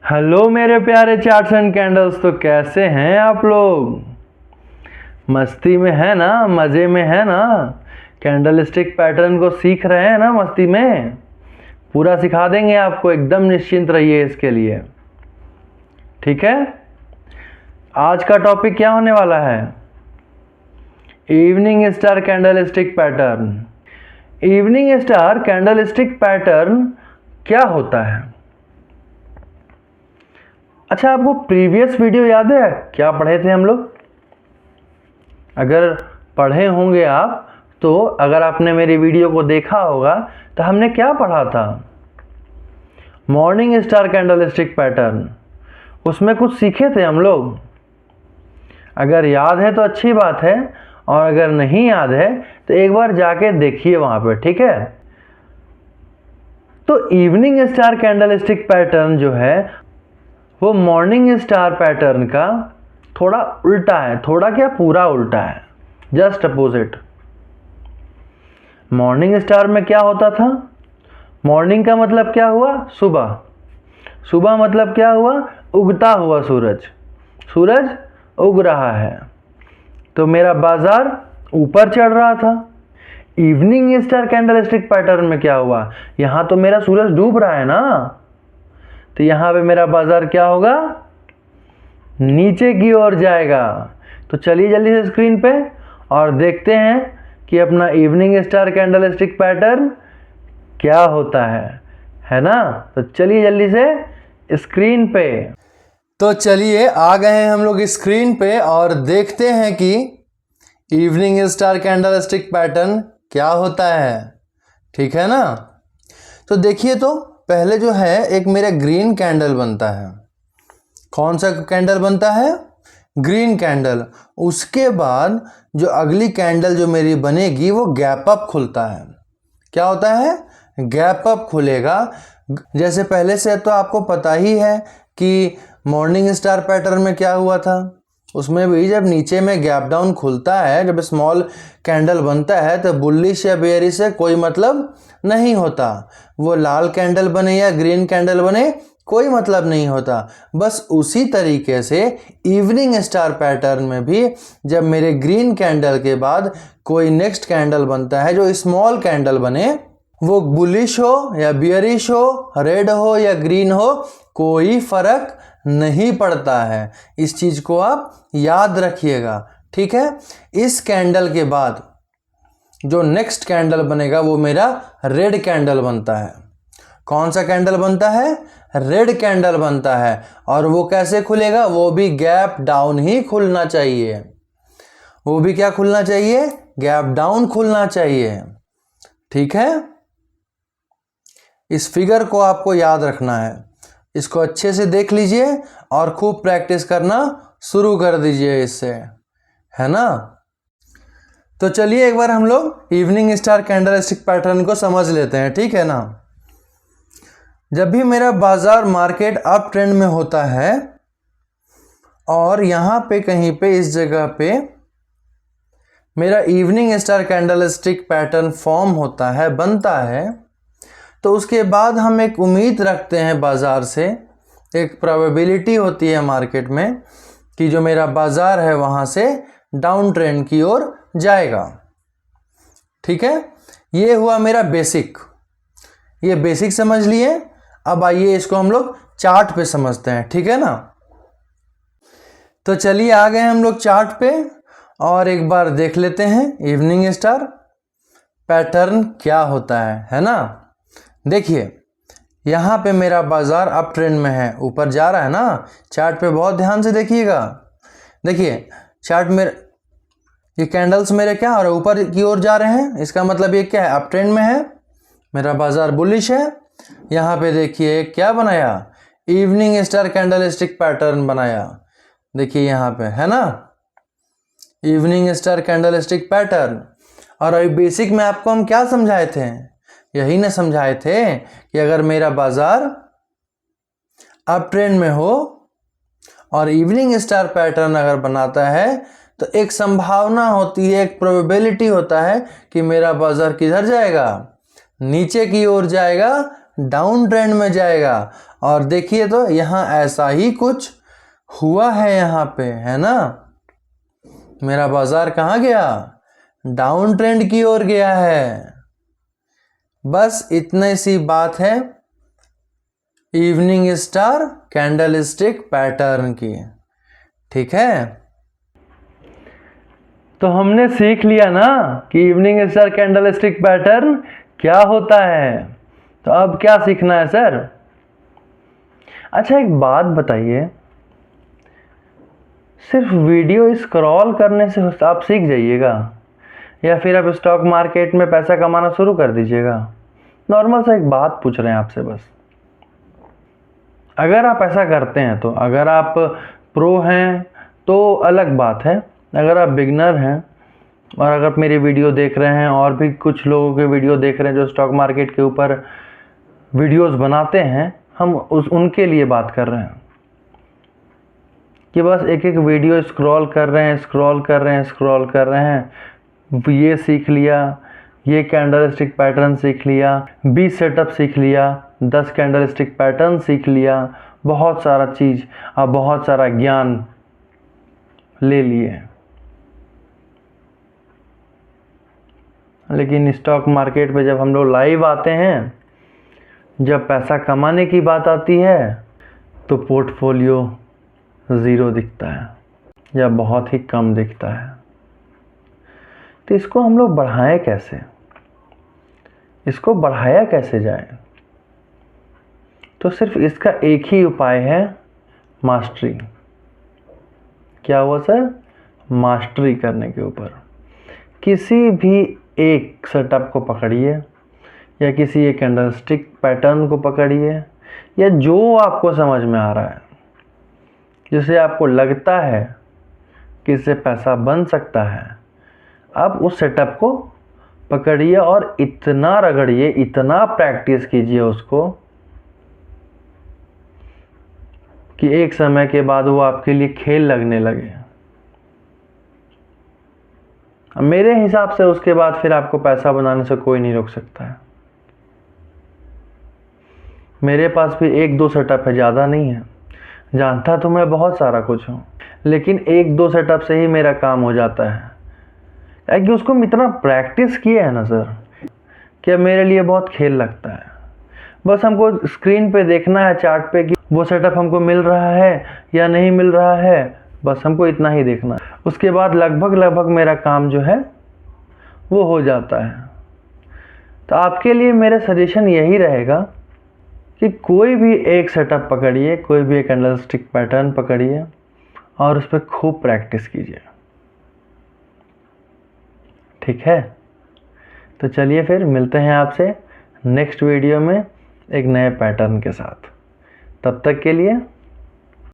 Hello मेरे प्यारे charts and candles. तो कैसे हैं आप लोग? मस्ती में है ना, मज़े में है ना? कैंडल स्टिक पैटर्न को सीख रहे हैं ना मस्ती में? पूरा सिखा देंगे आपको, एकदम निश्चिंत रहिए इसके लिए। ठीक है, आज का टॉपिक क्या होने वाला है? Evening star candle stick pattern. Evening star candle stick pattern क्या होता है? अच्छा, आपको प्रीवियस वीडियो याद है क्या पढ़े थे हम लोग? अगर पढ़े होंगे आप तो अगर आपने मेरी वीडियो को देखा होगा तो हमने क्या पढ़ा था? Morning star candle stick pattern. उसमें कुछ सीखे थे हम लोग। अगर याद है तो अच्छी बात है, और अगर नहीं याद है तो एक बार जाके देखिए वहाँ पे। ठीक है, तो evening star candle stick pattern जो है वो मॉर्निंग स्टार पैटर्न का थोड़ा उल्टा है। थोड़ा क्या, पूरा उल्टा है, जस्ट अपोजिट। मॉर्निंग स्टार में क्या होता था? मॉर्निंग का मतलब क्या हुआ? सुबह। सुबह मतलब क्या हुआ? उगता हुआ सूरज। सूरज उग रहा है तो मेरा बाजार ऊपर चढ़ रहा था। Evening star candle stick pattern में क्या हुआ? यहाँ तो मेरा सूरज डूब रहा है ना, तो यहाँ पे मेरा बाजार क्या होगा? नीचे की ओर जाएगा। तो चलिए जल्दी से स्क्रीन पे और देखते हैं कि अपना evening star candle stick pattern क्या होता है ना? तो चलिए जल्दी से स्क्रीन पे। तो चलिए आ गए हैं हम लोग स्क्रीन पे और देखते हैं कि evening star candle stick pattern क्या होता है। ठीक है ना? तो देखिए, तो पहले जो है एक मेरा ग्रीन कैंडल बनता है। कौन सा कैंडल बनता है? Green candle. उसके बाद जो अगली कैंडल जो मेरी बनेगी वो गैप अप खुलता है। क्या होता है? गैप अप खुलेगा। जैसे पहले से तो आपको पता ही है कि मॉर्निंग स्टार पैटर्न में क्या हुआ था। उसमें भी जब नीचे में गैप डाउन खुलता है, जब स्मॉल कैंडल बनता है, तो बुलिश या बेयरिश से कोई मतलब नहीं होता। वो लाल कैंडल बने या ग्रीन कैंडल बने, कोई मतलब नहीं होता। बस उसी तरीके से इवनिंग स्टार पैटर्न में भी जब मेरे ग्रीन कैंडल के बाद कोई नेक्स्ट कैंडल बनता है जो स्मॉल कैंडल बने, वो बुलिश हो या बियरिश हो, रेड हो या ग्रीन हो, कोई फर्क नहीं पड़ता है। इस चीज को आप याद रखिएगा। ठीक है, इस कैंडल के बाद जो नेक्स्ट कैंडल बनेगा वो मेरा रेड कैंडल बनता है। कौन सा कैंडल बनता है? रेड कैंडल बनता है। और वो कैसे खुलेगा? वो भी गैप डाउन ही खुलना चाहिए। वो भी क्या खुलना चाहिए? गैप डाउन खुलना चाहिए। ठीक है, इस फिगर को आपको याद रखना है। इसको अच्छे से देख लीजिए और खूब प्रैक्टिस करना शुरू कर दीजिए इससे, है ना? तो चलिए एक बार हम लोग evening star candle stick pattern को समझ लेते हैं। ठीक है ना? जब भी मेरा बाजार मार्केट अप ट्रेंड में होता है और यहाँ पे कहीं पे इस जगह पे मेरा evening star candle stick pattern form होता है, बनता है, तो उसके बाद हम एक उम्मीद रखते हैं बाजार से, एक प्रोबेबिलिटी होती है मार्केट में कि जो मेरा बाजार है वहाँ से डाउन ट्रेंड की ओर जाएगा। ठीक है, ये हुआ मेरा बेसिक। ये बेसिक समझ लिए। अब आइए इसको हम लोग चार्ट पे समझते हैं। ठीक है ना? तो चलिए आ गए हम लोग चार्ट पे और एक बार देख लेते हैं इवनिंग स्टार पैटर्न क्या होता है ना? देखिए, यहाँ पे मेरा बाजार अप ट्रेंड में है, ऊपर जा रहा है ना। चार्ट पे बहुत ध्यान से देखिएगा। देखिए चार्ट में ये कैंडल्स मेरे क्या हो रहे हैं? ऊपर की ओर जा रहे हैं। इसका मतलब ये क्या है? अप ट्रेंड में है, मेरा बाजार बुलिश है। यहाँ पे देखिए क्या बनाया? Evening star candle stick pattern बनाया। देखिए यहाँ पे है ना, evening star candle stick pattern. और अभी बेसिक में आपको हम क्या समझाए थे? यही ना समझाए थे कि अगर मेरा बाजार अप ट्रेंड में हो और इवनिंग स्टार पैटर्न अगर बनाता है तो एक संभावना होती है, एक प्रोबेबिलिटी होता है कि मेरा बाजार किधर जाएगा? नीचे की ओर जाएगा डाउन ट्रेंड में जाएगा। और देखिए तो यहाँ ऐसा ही कुछ हुआ है, यहाँ पे है ना, मेरा बाजार कहाँ गया, डाउन ट्रेंड की ओर गया है। बस इतनी सी बात है इवनिंग स्टार कैंडलस्टिक पैटर्न की, ठीक है। तो हमने सीख लिया ना कि इवनिंग स्टार कैंडलस्टिक पैटर्न क्या होता है। तो अब क्या सीखना है सर? अच्छा एक बात बताइए, सिर्फ वीडियो स्क्रॉल करने से आप सीख जाइएगा या फिर आप स्टॉक मार्केट में पैसा कमाना शुरू कर दीजिएगा? नॉर्मल सा एक बात पूछ रहे हैं आपसे बस। अगर आप ऐसा करते हैं तो, अगर आप प्रो हैं तो अलग बात है, अगर आप बिगनर हैं और अगर आप मेरी वीडियो देख रहे हैं और भी कुछ लोगों के वीडियो देख रहे हैं जो स्टॉक मार्केट के ऊपर वीडियोस बनाते हैं, हम उनके लिए बात कर रहे हैं कि बस एक एक वीडियो स्क्रॉल कर रहे हैं, ये सीख लिया, ये कैंडलस्टिक पैटर्न सीख लिया, 20 सेटअप सीख लिया, 10 कैंडलस्टिक पैटर्न सीख लिया, बहुत सारा चीज़ और बहुत सारा ज्ञान ले लिए, लेकिन स्टॉक मार्केट पे जब हम लोग लाइव आते हैं, जब पैसा कमाने की बात आती है, तो पोर्टफोलियो ज़ीरो दिखता है या बहुत ही कम दिखता है। तो इसको हम लोग बढ़ाएं कैसे, इसको बढ़ाया कैसे जाए? तो सिर्फ इसका एक ही उपाय है, मास्टरी। क्या हुआ सर? मास्टरी करने के ऊपर। किसी भी एक सेटअप को पकड़िए या किसी एक कैंडलस्टिक पैटर्न को पकड़िए या जो आपको समझ में आ रहा है, जिसे आपको लगता है कि इससे पैसा बन सकता है, आप उस सेटअप को पकड़िए और इतना रगड़िए, इतना प्रैक्टिस कीजिए उसको कि एक समय के बाद वो आपके लिए खेल लगने लगे। मेरे हिसाब से उसके बाद फिर आपको पैसा बनाने से कोई नहीं रोक सकता है। मेरे पास भी 1-2 सेटअप है, ज़्यादा नहीं है। जानता तो मैं बहुत सारा कुछ हूँ, लेकिन 1-2 सेटअप से ही मेरा काम हो जाता है, क्योंकि उसको हम इतना प्रैक्टिस किए है ना सर, कि मेरे लिए बहुत खेल लगता है। बस हमको स्क्रीन पे देखना है चार्ट पे कि वो सेटअप हमको मिल रहा है या नहीं मिल रहा है, बस हमको इतना ही देखना है। उसके बाद लगभग मेरा काम जो है वो हो जाता है। तो आपके लिए मेरा सजेशन यही रहेगा कि कोई भी एक सेटअप पकड़िए, कोई भी एक कैंडलस्टिक पैटर्न पकड़िए और उस पर खूब प्रैक्टिस कीजिए, ठीक है। तो चलिए फिर मिलते हैं आपसे नेक्स्ट वीडियो में एक नए पैटर्न के साथ। तब तक के लिए